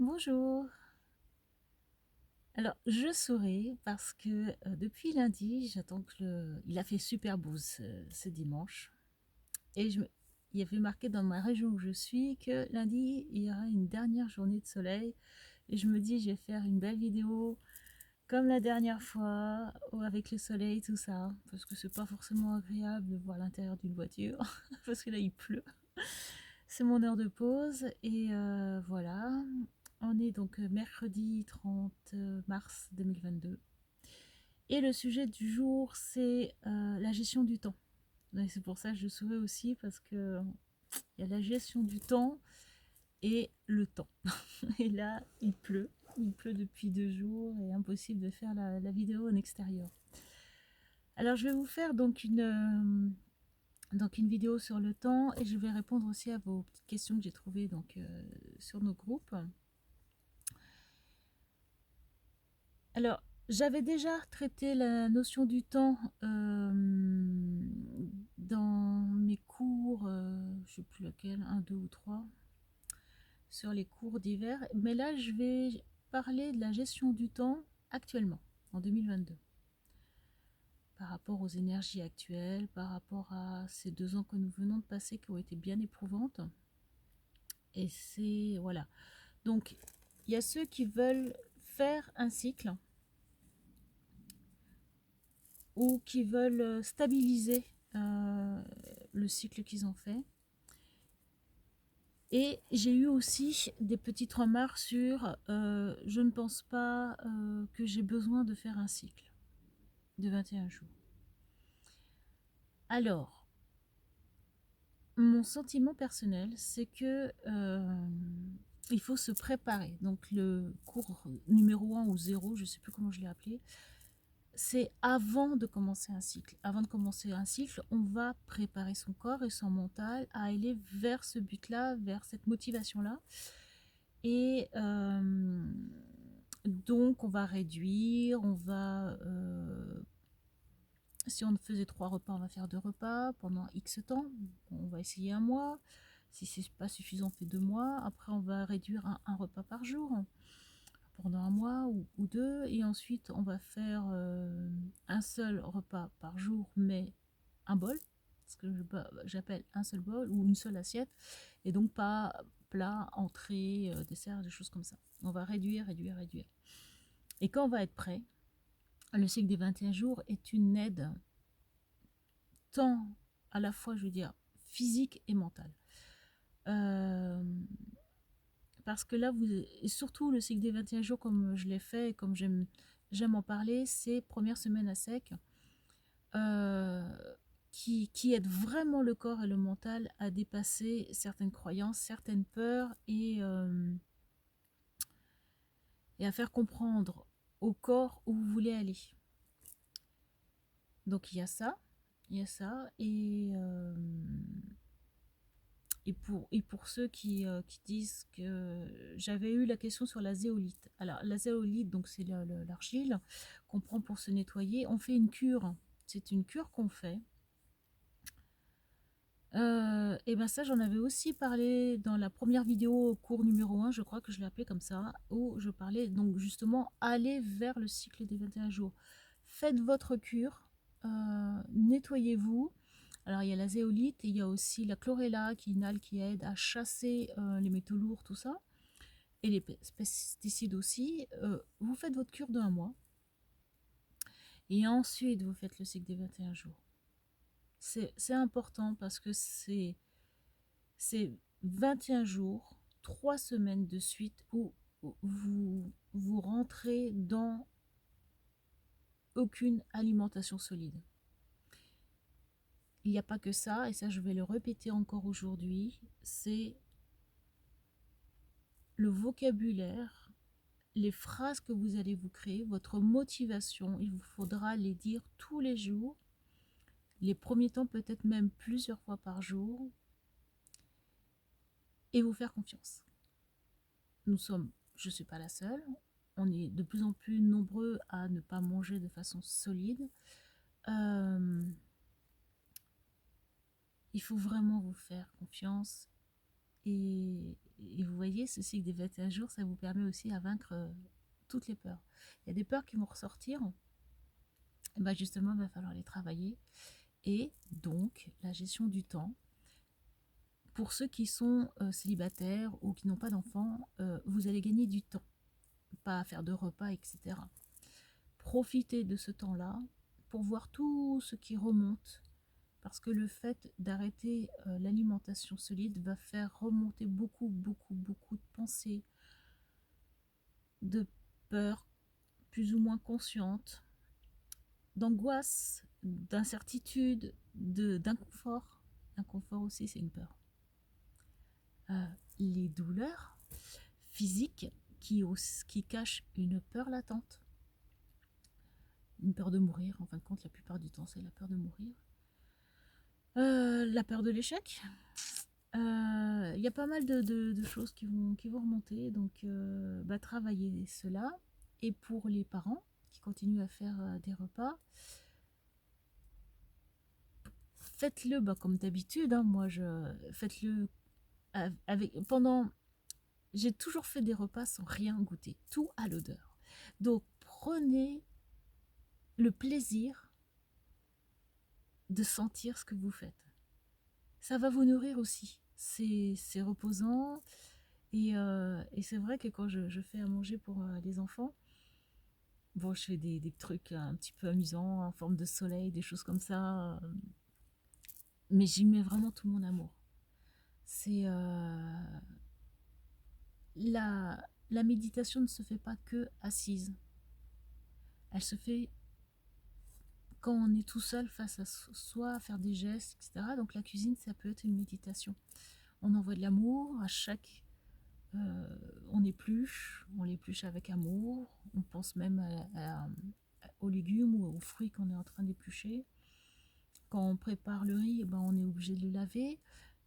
Bonjour. Alors, je souris parce que depuis lundi, j'attends que il a fait super beau ce dimanche. Et il y avait marqué dans ma région où je suis que lundi, il y aura une dernière journée de soleil. Et je me dis, je vais faire une belle vidéo comme la dernière fois, avec le soleil, tout ça. Parce que c'est pas forcément agréable de voir l'intérieur d'une voiture. Parce que là, il pleut. C'est mon heure de pause. Et voilà. On est donc mercredi 30 mars 2022. Et le sujet du jour, c'est la gestion du temps. Et c'est pour ça que je souris aussi, parce que il y a la gestion du temps et le temps. Et là, il pleut. Il pleut depuis 2 jours et impossible de faire la vidéo en extérieur. Alors, je vais vous faire donc une vidéo sur le temps et je vais répondre aussi à vos petites questions que j'ai trouvées sur nos groupes. Alors, j'avais déjà traité la notion du temps dans mes cours, je ne sais plus lequel, un, deux ou trois, sur les cours d'hiver. Mais là, je vais parler de la gestion du temps actuellement, en 2022, par rapport aux énergies actuelles, par rapport à ces 2 ans que nous venons de passer qui ont été bien éprouvantes. Et c'est, voilà. Donc, il y a ceux qui veulent faire un cycle ou qui veulent stabiliser le cycle qu'ils ont fait. Et j'ai eu aussi des petites remarques sur je ne pense pas que j'ai besoin de faire un cycle de 21 jours. Alors, mon sentiment personnel, c'est que il faut se préparer. Donc le cours numéro 1 ou 0, je ne sais plus comment je l'ai appelé, c'est avant de commencer un cycle. Avant de commencer un cycle, on va préparer son corps et son mental à aller vers ce but-là, vers cette motivation-là. Et donc, on va réduire, si on faisait 3 repas, on va faire 2 repas pendant X temps. On va essayer un mois. Si c'est pas suffisant, on fait 2 mois. Après, on va réduire un repas par jour pendant un mois ou deux, et ensuite on va faire un seul repas par jour, mais un bol, ce que j'appelle un seul bol ou une seule assiette, et donc pas plat, entrée, dessert, des choses comme ça. On va réduire, réduire, réduire. Et quand on va être prêt, le cycle des 21 jours est une aide tant à la fois, je veux dire, physique et mentale. Parce que là, et surtout le cycle des 21 jours, comme je l'ai fait et comme j'aime en parler, c'est première semaine à sec, euh, qui aide vraiment le corps et le mental à dépasser certaines croyances, certaines peurs, et à faire comprendre au corps où vous voulez aller. Donc il y a ça, et pour ceux qui disent que j'avais eu la question sur la zéolite. Alors la zéolite, donc c'est l'argile qu'on prend pour se nettoyer. On fait une cure. C'est une cure qu'on fait. Et ben ça, j'en avais aussi parlé dans la première vidéo, cours numéro 1, je crois que je l'ai appelé comme ça, où je parlais donc justement aller vers le cycle des 21 jours. Faites votre cure, nettoyez-vous. Alors il y a la zéolite, et il y a aussi la chlorella qui inhale, qui aide à chasser les métaux lourds, tout ça, et les pesticides aussi. Vous faites votre cure d'1 mois, et ensuite vous faites le cycle des 21 jours. C'est important parce que c'est 21 jours, 3 semaines de suite où vous rentrez dans aucune alimentation solide. Il n'y a pas que ça, et ça je vais le répéter encore aujourd'hui, c'est le vocabulaire, les phrases que vous allez vous créer, votre motivation. Il vous faudra les dire tous les jours, les premiers temps peut-être même plusieurs fois par jour, et vous faire confiance. Je ne suis pas la seule, on est de plus en plus nombreux à ne pas manger de façon solide. Il faut vraiment vous faire confiance, et et vous voyez, ce cycle des 21 jours, ça vous permet aussi à vaincre toutes les peurs. Il y a des peurs qui vont ressortir, et ben justement, il va falloir les travailler. Et donc, la gestion du temps, pour ceux qui sont célibataires ou qui n'ont pas d'enfants, vous allez gagner du temps, pas à faire de repas, etc. Profitez de ce temps-là pour voir tout ce qui remonte, parce que le fait d'arrêter l'alimentation solide va faire remonter beaucoup, beaucoup, beaucoup de pensées, de peurs plus ou moins conscientes, d'angoisse, d'incertitude, d'inconfort. L'inconfort aussi, c'est une peur. Les douleurs physiques qui cachent une peur latente. Une peur de mourir, en fin de compte, la plupart du temps, c'est la peur de mourir. La peur de l'échec. Il y a pas mal de choses qui vont remonter, donc travailler cela. Et pour les parents qui continuent à faire des repas, faites-le comme d'habitude. Hein, faites-le pendant. J'ai toujours fait des repas sans rien goûter, tout à l'odeur. Donc prenez le plaisir de sentir ce que vous faites. Ça va vous nourrir aussi. C'est reposant. Et c'est vrai que quand je fais à manger pour les enfants, bon, je fais des trucs un petit peu amusants, en forme de soleil, des choses comme ça. Mais j'y mets vraiment tout mon amour. C'est la méditation ne se fait pas que assise. Elle se fait quand on est tout seul face à soi, à faire des gestes, etc. Donc la cuisine, ça peut être une méditation. On envoie de l'amour à chaque... on l'épluche avec amour. On pense même aux légumes ou aux fruits qu'on est en train d'éplucher. Quand on prépare le riz, on est obligé de le laver.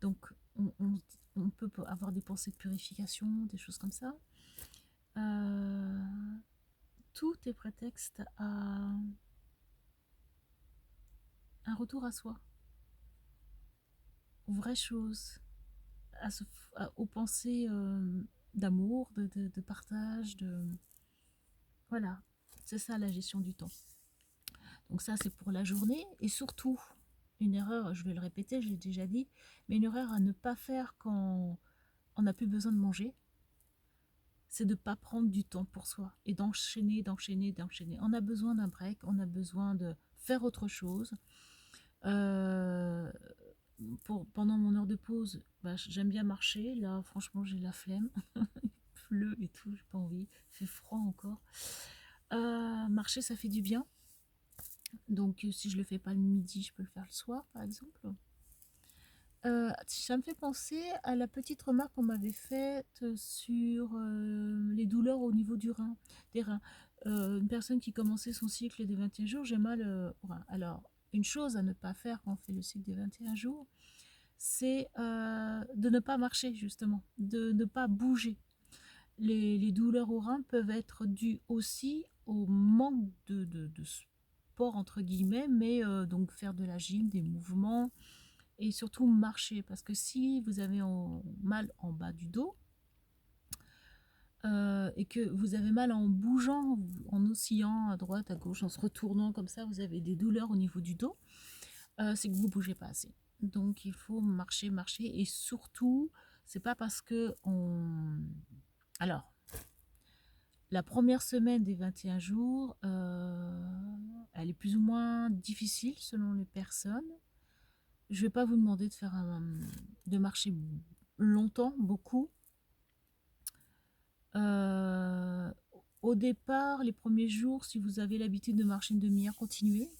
Donc on peut avoir des pensées de purification, des choses comme ça. Tout est prétexte à un retour à soi, aux vraies choses, aux pensées d'amour, de partage, voilà, c'est ça la gestion du temps. Donc ça c'est pour la journée, et surtout une erreur, je vais le répéter, je l'ai déjà dit, mais une erreur à ne pas faire quand on n'a plus besoin de manger, c'est de ne pas prendre du temps pour soi et d'enchaîner. On a besoin d'un break, on a besoin de faire autre chose. Pendant mon heure de pause, j'aime bien marcher. Là, franchement, j'ai la flemme. Il pleut et tout, j'ai pas envie. Il fait froid encore. Marcher, ça fait du bien. Donc, si je le fais pas le midi, je peux le faire le soir, par exemple. Ça me fait penser à la petite remarque qu'on m'avait faite sur les douleurs au niveau des reins. Une personne qui commençait son cycle des 21 jours, j'ai mal au rein. Alors, une chose à ne pas faire quand on fait le cycle des 21 jours, c'est de ne pas marcher, justement, de ne pas bouger. Les douleurs au rein peuvent être dues aussi au manque de sport, entre guillemets, mais donc faire de la gym, des mouvements, et surtout marcher, parce que si vous avez mal en bas du dos et que vous avez mal en bougeant, en oscillant à droite, à gauche, en se retournant comme ça, vous avez des douleurs au niveau du dos, c'est que vous bougez pas assez. Donc il faut marcher, et surtout, c'est pas parce que alors, la première semaine des 21 jours, elle est plus ou moins difficile selon les personnes. Je vais pas vous demander de marcher longtemps, beaucoup. Au départ, les premiers jours, si vous avez l'habitude de marcher une demi-heure, continuez.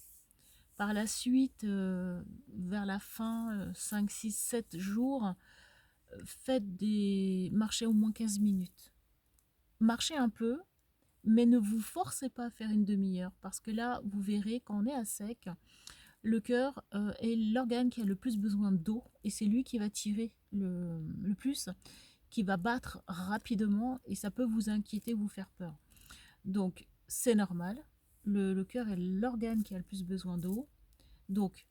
Par la suite, vers la fin, 5, 6, 7 jours, marchez au moins 15 minutes. Marchez un peu, mais ne vous forcez pas à faire une demi-heure, parce que là, vous verrez, quand on est à sec, le cœur est l'organe qui a le plus besoin d'eau, et c'est lui qui va tirer le plus, qui va battre rapidement, et ça peut vous inquiéter, vous faire peur. Donc c'est normal, le cœur est l'organe qui a le plus besoin d'eau, donc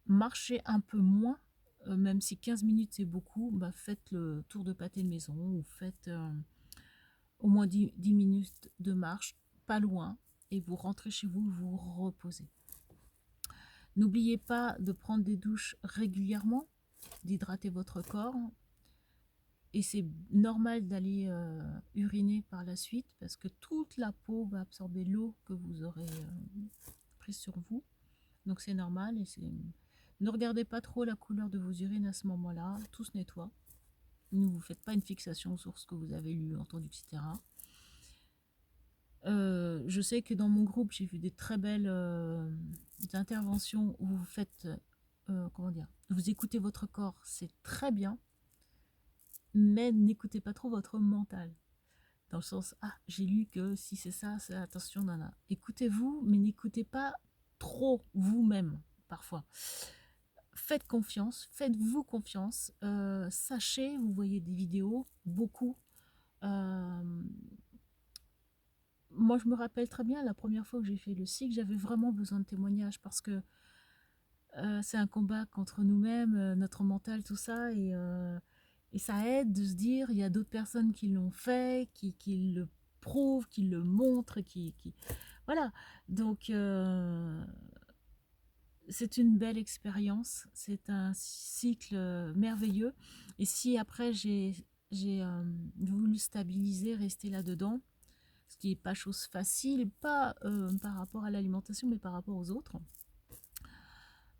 marchez un peu moins même si 15 minutes c'est beaucoup, bah, faites le tour de pâté de maison ou faites au moins 10 minutes de marche, pas loin, et vous rentrez chez vous, vous reposez. N'oubliez pas de prendre des douches régulièrement, d'hydrater votre corps. Et c'est normal d'aller uriner par la suite parce que toute la peau va absorber l'eau que vous aurez prise sur vous. Donc c'est normal. Ne regardez pas trop la couleur de vos urines à ce moment-là. Tout se nettoie. Ne vous faites pas une fixation sur ce que vous avez lu, entendu, etc. Je sais que dans mon groupe, j'ai vu des très belles interventions où vous faites, comment dire, vous écoutez votre corps, c'est très bien, mais n'écoutez pas trop votre mental. Dans le sens, ah, j'ai lu que si c'est ça, c'est attention, nana. Écoutez-vous, mais n'écoutez pas trop vous-même, parfois. Faites confiance, faites-vous confiance. Sachez, vous voyez des vidéos, beaucoup. Moi, je me rappelle très bien, la première fois que j'ai fait le cycle, j'avais vraiment besoin de témoignages parce que c'est un combat contre nous-mêmes, notre mental, tout ça, et ça aide de se dire, il y a d'autres personnes qui l'ont fait, qui le prouvent, qui le montrent, Voilà. Donc, c'est une belle expérience, c'est un cycle merveilleux. Et si après, j'ai voulu stabiliser, rester là-dedans, ce qui n'est pas chose facile, pas par rapport à l'alimentation, mais par rapport aux autres.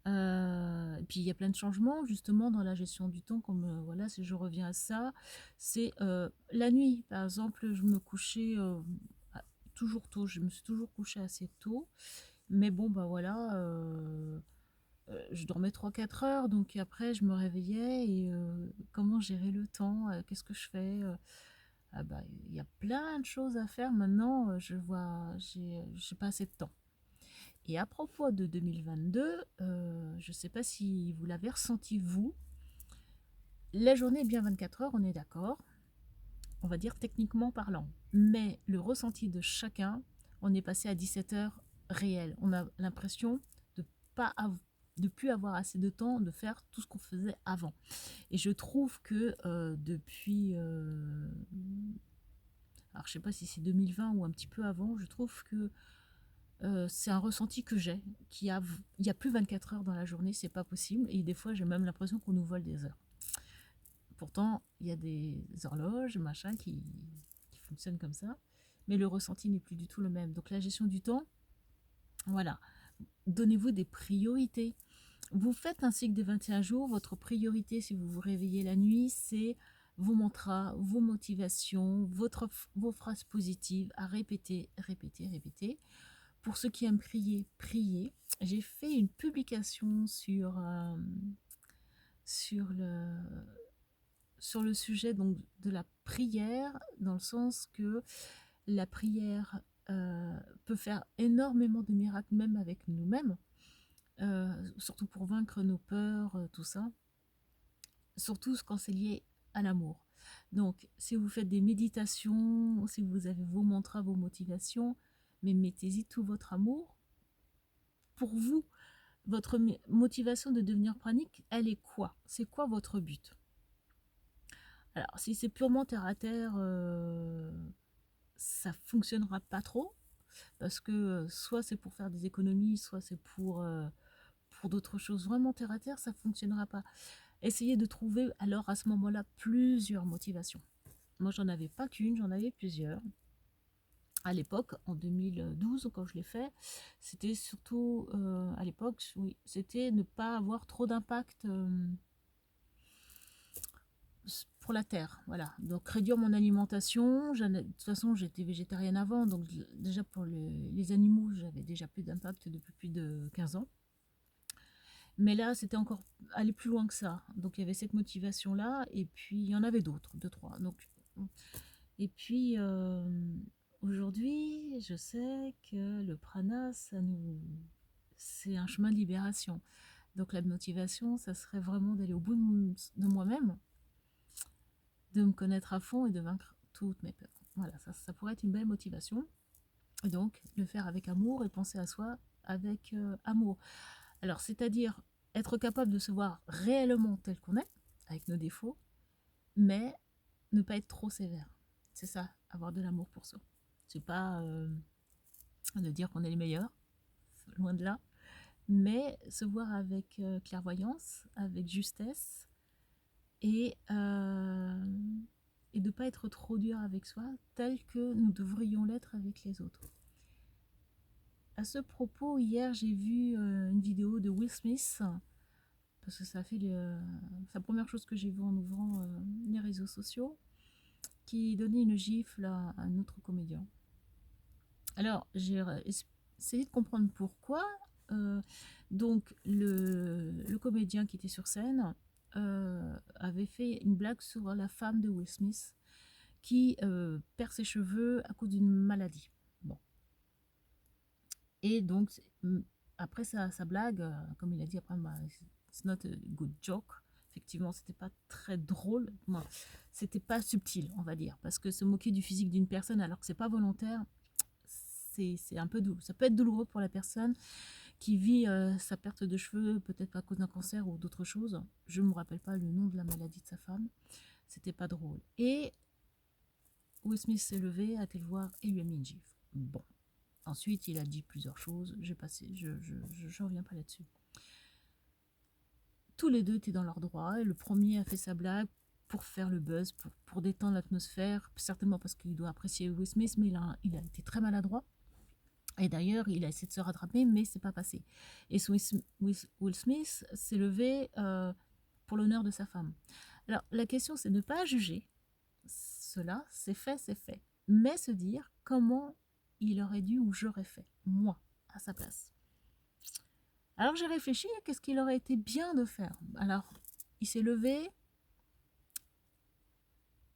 Et puis il y a plein de changements justement dans la gestion du temps, comme voilà, si je reviens à ça, c'est la nuit. Par exemple, je me couchais toujours tôt, je me suis toujours couchée assez tôt, mais bon, bah voilà, je dormais 3 4 heures, donc après je me réveillais et comment gérer le temps, qu'est-ce que je fais ah bah, il y a plein de choses à faire maintenant, je vois, j'ai pas assez de temps. Et à propos de 2022, je ne sais pas si vous l'avez ressenti vous, la journée est bien 24 heures, on est d'accord, on va dire techniquement parlant. Mais le ressenti de chacun, on est passé à 17 heures réelles. On a l'impression de pas de plus avoir assez de temps de faire tout ce qu'on faisait avant. Et je trouve que depuis, alors je sais pas si c'est 2020 ou un petit peu avant, je trouve que c'est un ressenti que j'ai, il y a plus 24 heures dans la journée, c'est pas possible. Et des fois, j'ai même l'impression qu'on nous vole des heures. Pourtant, il y a des horloges, machin, qui fonctionnent comme ça. Mais le ressenti n'est plus du tout le même. Donc la gestion du temps, voilà. Donnez-vous des priorités. Vous faites un cycle de 21 jours. Votre priorité, si vous vous réveillez la nuit, c'est vos mantras, vos motivations, vos phrases positives à répéter, répéter, répéter. Pour ceux qui aiment prier, priez. J'ai fait une publication sur, le, sur le sujet donc, de la prière, dans le sens que la prière peut faire énormément de miracles, même avec nous-mêmes, surtout pour vaincre nos peurs, tout ça, surtout quand c'est lié à l'amour. Donc, si vous faites des méditations, si vous avez vos mantras, vos motivations, mais mettez-y tout votre amour pour vous. Votre motivation de devenir pranique, elle est quoi? C'est quoi votre but? Alors, si c'est purement terre à terre, ça fonctionnera pas trop, parce que soit c'est pour faire des économies, soit c'est pour d'autres choses. Vraiment terre à terre, ça fonctionnera pas. Essayez de trouver alors à ce moment-là plusieurs motivations. Moi, j'en avais pas qu'une, j'en avais plusieurs. À l'époque, en 2012, quand je l'ai fait, c'était surtout, à l'époque, oui, c'était ne pas avoir trop d'impact pour la terre, voilà. Donc réduire mon alimentation. De toute façon, j'étais végétarienne avant, donc déjà pour les animaux, j'avais déjà plus d'impact depuis plus de 15 ans. Mais là, c'était encore aller plus loin que ça. Donc il y avait cette motivation-là, et puis il y en avait d'autres, deux, trois. Donc, et puis aujourd'hui, je sais que le prana, c'est un chemin de libération. Donc la motivation, ça serait vraiment d'aller au bout de moi-même, de me connaître à fond et de vaincre toutes mes peurs. Voilà, ça pourrait être une belle motivation. Et donc, le faire avec amour et penser à soi avec amour. Alors, c'est-à-dire, être capable de se voir réellement tel qu'on est, avec nos défauts, mais ne pas être trop sévère. C'est ça, avoir de l'amour pour soi. C'est pas de dire qu'on est les meilleurs, loin de là, mais se voir avec clairvoyance, avec justesse, et de ne pas être trop dur avec soi, tel que nous devrions l'être avec les autres. À ce propos, hier, j'ai vu une vidéo de Will Smith, parce que ça a fait la première chose que j'ai vue en ouvrant les réseaux sociaux, qui donnait une gifle à un autre comédien. Alors, j'ai essayé de comprendre pourquoi. Donc, le comédien qui était sur scène avait fait une blague sur la femme de Will Smith qui perd ses cheveux à cause d'une maladie. Bon. Et donc, après sa blague, comme il a dit après, it's not a good joke. Effectivement, c'était pas très drôle. Bon, c'était pas subtil, on va dire, parce que se moquer du physique d'une personne alors que c'est pas volontaire, c'est un peu doux. Ça peut être douloureux pour la personne qui vit sa perte de cheveux, peut-être à cause d'un cancer ou d'autre chose. Je ne me rappelle pas le nom de la maladie de sa femme. C'était pas drôle. Et Will Smith s'est levé, a été le voir et lui a mis une gifle. Bon. Ensuite, il a dit plusieurs choses. Je reviens pas là-dessus. Tous les deux étaient dans leur droit. Et le premier a fait sa blague pour faire le buzz, pour détendre l'atmosphère. Certainement parce qu'il doit apprécier Will Smith, mais il a été très maladroit. Et d'ailleurs, il a essayé de se rattraper, mais c'est pas passé. Et Will Smith s'est levé pour l'honneur de sa femme. Alors, la question, c'est de ne pas juger cela, c'est fait, c'est fait. Mais se dire comment il aurait dû ou j'aurais fait, moi, à sa place. Alors, j'ai réfléchi à qu'est-ce qu'il aurait été bien de faire. Alors, il s'est levé,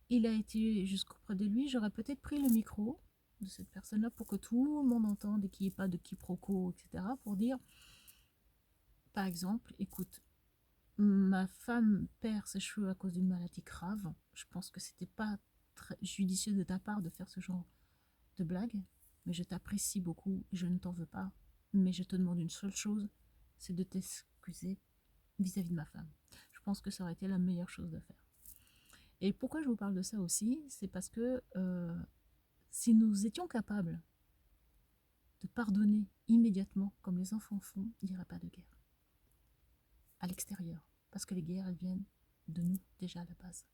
il a été jusqu'auprès de lui, j'aurais peut-être pris le micro de cette personne-là pour que tout le monde entende et qu'il n'y ait pas de quiproquo, etc. Pour dire, par exemple, écoute, ma femme perd ses cheveux à cause d'une maladie grave. Je pense que c'était pas très judicieux de ta part de faire ce genre de blague, mais je t'apprécie beaucoup, je ne t'en veux pas. Mais je te demande une seule chose, c'est de t'excuser vis-à-vis de ma femme. Je pense que ça aurait été la meilleure chose de faire. Et pourquoi je vous parle de ça aussi, c'est parce que si nous étions capables de pardonner immédiatement, comme les enfants font, il n'y aurait pas de guerre. À l'extérieur. Parce que les guerres, elles viennent de nous, déjà à la base.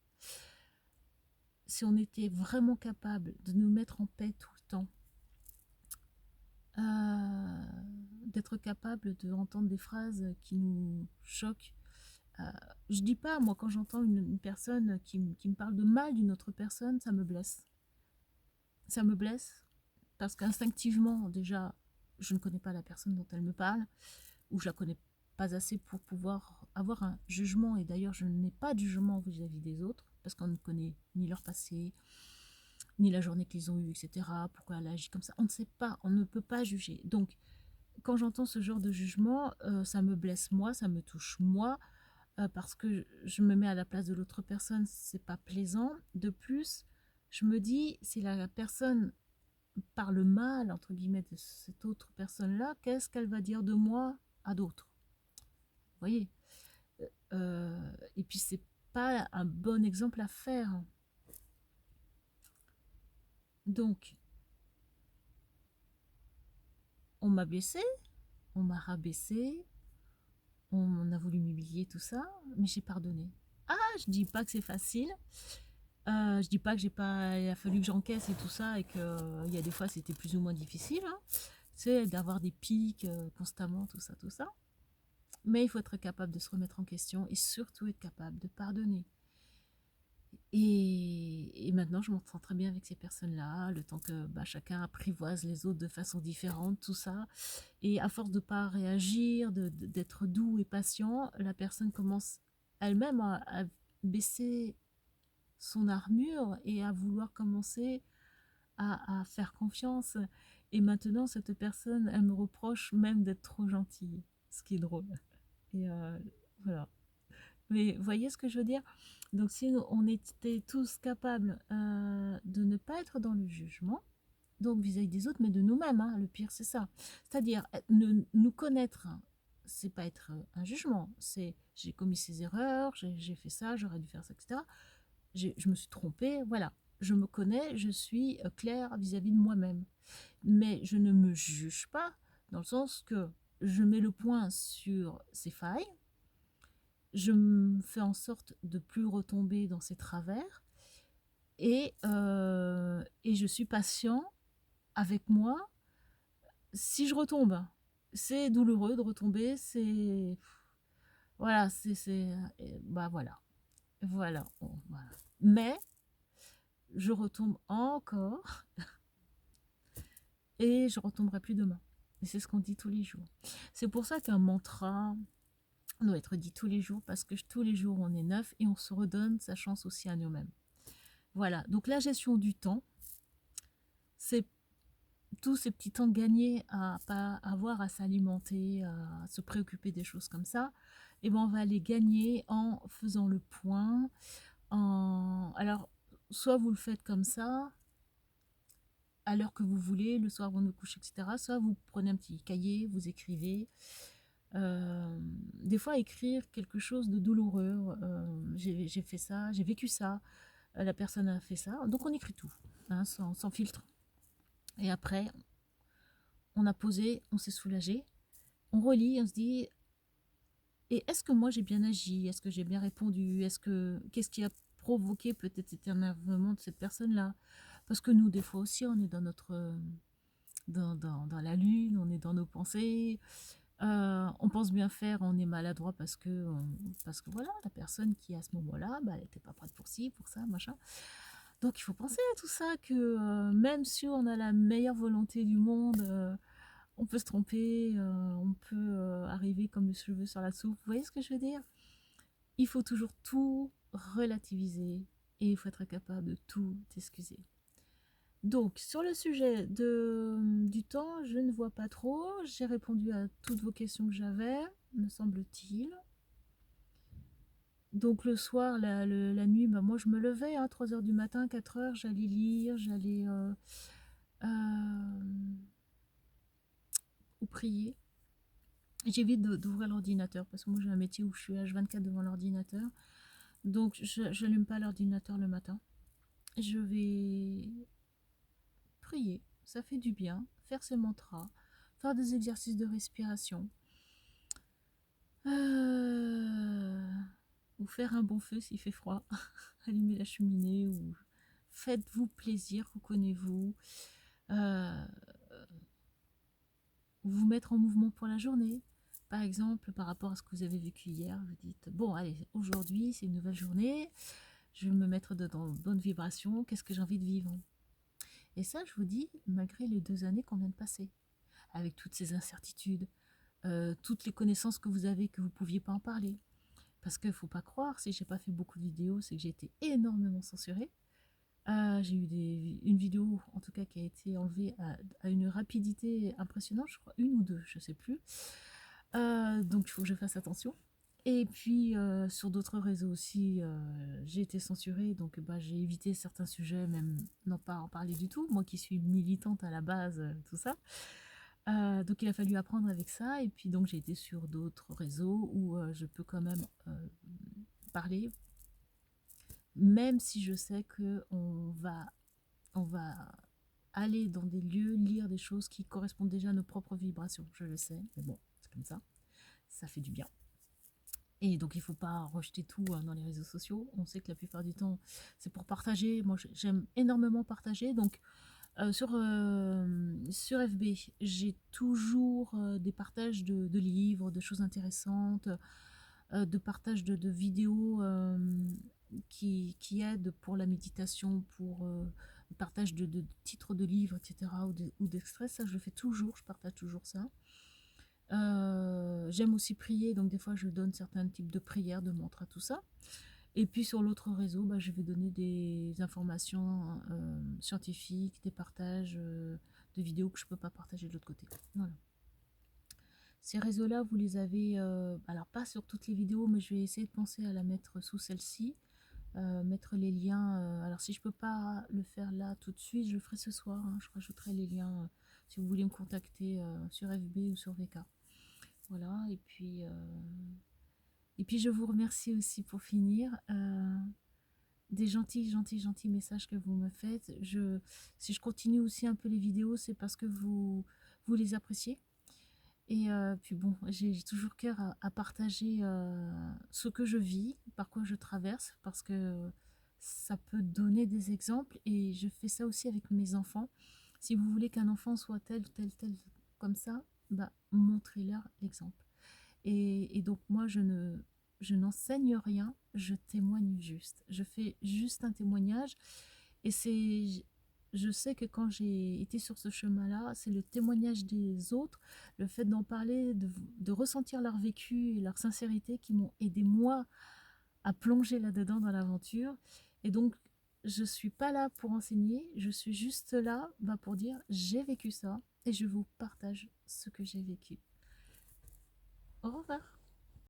Si on était vraiment capable de nous mettre en paix tout le temps, d'être capable d'entendre des phrases qui nous choquent. Je dis pas, moi, quand j'entends une personne qui me parle de mal d'une autre personne, ça me blesse. Ça me blesse parce qu'instinctivement, déjà, je ne connais pas la personne dont elle me parle, ou je la connais pas assez pour pouvoir avoir un jugement, et d'ailleurs, je n'ai pas de jugement vis-à-vis des autres, parce qu'on ne connaît ni leur passé, ni la journée qu'ils ont eue, etc., pourquoi elle agit comme ça. On ne sait pas, on ne peut pas juger. Donc, quand j'entends ce genre de jugement, ça me blesse moi, ça me touche moi, parce que je me mets à la place de l'autre personne, c'est pas plaisant. De plus, je me dis, si la personne parle mal, entre guillemets, de cette autre personne-là, qu'est-ce qu'elle va dire de moi à d'autres? Vous voyez? Et puis, c'est pas un bon exemple à faire. Donc, on m'a blessé, on m'a rabaissé, on a voulu m'humilier, tout ça, mais j'ai pardonné. Ah, je dis pas que c'est facile. Je dis pas que il a fallu que j'encaisse et tout ça, et que il y a des fois c'était plus ou moins difficile. Hein. C'est d'avoir des pics constamment, tout ça, tout ça. Mais il faut être capable de se remettre en question et surtout être capable de pardonner. Et maintenant, je m'entends très bien avec ces personnes-là, le temps que chacun apprivoise les autres de façon différente, tout ça. Et à force de ne pas réagir, d'être doux et patient, la personne commence elle-même à baisser son armure et à vouloir commencer à faire confiance. Et maintenant, cette personne, elle me reproche même d'être trop gentille, ce qui est drôle. Et voilà. Mais vous voyez ce que je veux dire? Donc si on était tous capables de ne pas être dans le jugement, donc vis-à-vis des autres, mais de nous-mêmes, hein, le pire c'est ça. C'est-à-dire nous connaître c'est pas être un jugement, c'est j'ai commis ces erreurs, j'ai fait ça, j'aurais dû faire ça, etc. Je me suis trompée, voilà. Je me connais, je suis claire vis-à-vis de moi-même. Mais je ne me juge pas, dans le sens que je mets le point sur ces failles, je fais en sorte de plus retomber dans ces travers, et je suis patient avec moi si je retombe. C'est douloureux de retomber, c'est... Voilà, bah voilà. Voilà, voilà. Mais je retombe encore et je retomberai plus demain. Et c'est ce qu'on dit tous les jours. C'est pour ça qu'un mantra doit être dit tous les jours, parce que tous les jours on est neuf et on se redonne sa chance aussi à nous-mêmes. Voilà, donc la gestion du temps, c'est tous ces petits temps gagnés à pas avoir à s'alimenter, à se préoccuper des choses comme ça, et ben on va les gagner en faisant le point. Alors, soit vous le faites comme ça, à l'heure que vous voulez, le soir avant de vous coucher, etc. Soit vous prenez un petit cahier, vous écrivez. Des fois, écrire quelque chose de douloureux. J'ai fait ça, j'ai vécu ça, la personne a fait ça. Donc on écrit tout, hein, sans filtre. Et après, on a posé, on s'est soulagé, on relit, on se dit, et est-ce que moi j'ai bien agi? Est-ce que j'ai bien répondu? Qu'est-ce qui a provoqué peut-être cet énervement de cette personne-là? Parce que nous, des fois aussi, on est dans notre dans la lune, on est dans nos pensées. On pense bien faire, on est maladroit parce que voilà, la personne qui à ce moment-là, bah, elle n'était pas prête pour ci, pour ça, machin. Donc il faut penser à tout ça, que même si on a la meilleure volonté du monde, on peut se tromper, on peut arriver comme le cheveu sur la soupe. Vous voyez ce que je veux dire? Il faut toujours tout relativiser et il faut être capable de tout excuser. Donc, sur le sujet du temps, je ne vois pas trop. J'ai répondu à toutes vos questions que j'avais, me semble-t-il. Donc, le soir, la nuit, bah, moi, je me levais à 3 h du matin, 4 h, j'allais lire, j'allais ou prier. J'évite d'ouvrir l'ordinateur parce que moi, j'ai un métier où je suis H24 devant l'ordinateur. Donc, je n'allume pas l'ordinateur le matin. Je vais prier, ça fait du bien, faire ses mantras, faire des exercices de respiration, ou faire un bon feu s'il fait froid, allumer la cheminée, ou faites-vous plaisir, reconnaissez-vous, euh, vous mettre en mouvement pour la journée. Par exemple, par rapport à ce que vous avez vécu hier, vous dites, bon allez, aujourd'hui c'est une nouvelle journée, je vais me mettre dans de bonnes vibrations, qu'est-ce que j'ai envie de vivre? Et ça, je vous dis, malgré les 2 années qu'on vient de passer, avec toutes ces incertitudes, toutes les connaissances que vous avez, que vous ne pouviez pas en parler. Parce qu'il ne faut pas croire, si j'ai pas fait beaucoup de vidéos, c'est que j'ai été énormément censurée. J'ai eu une vidéo, en tout cas, qui a été enlevée à une rapidité impressionnante, je crois, une ou deux, je ne sais plus. Donc il faut que je fasse attention. Et puis sur d'autres réseaux aussi, j'ai été censurée, donc bah, j'ai évité certains sujets, même non pas en parler du tout, moi qui suis militante à la base, tout ça. Donc il a fallu apprendre avec ça, et puis donc j'ai été sur d'autres réseaux où je peux quand même parler, même si je sais que on va aller dans des lieux, lire des choses qui correspondent déjà à nos propres vibrations, je le sais, mais bon, c'est comme ça fait du bien. Et donc il ne faut pas rejeter tout dans les réseaux sociaux. On sait que la plupart du temps, c'est pour partager. Moi, j'aime énormément partager. Donc sur FB, j'ai toujours des partages de livres, de choses intéressantes, de partages de vidéos qui aident pour la méditation, pour le partage de titres de livres, etc. ou d'extraits. Ça, je le fais toujours, je partage toujours ça. J'aime aussi prier, donc des fois je donne certains types de prières, de mantras, tout ça. Et puis sur l'autre réseau, bah, je vais donner des informations scientifiques, des partages de vidéos que je ne peux pas partager de l'autre côté. Voilà. Ces réseaux-là, vous les avez, alors pas sur toutes les vidéos, mais je vais essayer de penser à la mettre sous celle-ci, mettre les liens. Alors si je ne peux pas le faire là tout de suite, je le ferai ce soir, hein, je rajouterai les liens si vous voulez me contacter sur FB ou sur VK. Voilà, et puis je vous remercie aussi pour finir. Des gentils messages que vous me faites. Si je continue aussi un peu les vidéos, c'est parce que vous les appréciez. Et puis bon, j'ai toujours cœur à partager ce que je vis, par quoi je traverse, parce que ça peut donner des exemples. Et je fais ça aussi avec mes enfants. Si vous voulez qu'un enfant soit tel, comme ça, bah, montrez-leur l'exemple. Et donc moi, je n'enseigne rien, je témoigne juste. Je fais juste un témoignage. Et je sais que quand j'ai été sur ce chemin-là, c'est le témoignage des autres, le fait d'en parler, de ressentir leur vécu et leur sincérité qui m'ont aidé moi à plonger là-dedans dans l'aventure. Et donc, je ne suis pas là pour enseigner, je suis juste là bah, pour dire j'ai vécu ça et je vous partage ce que j'ai vécu. Au revoir.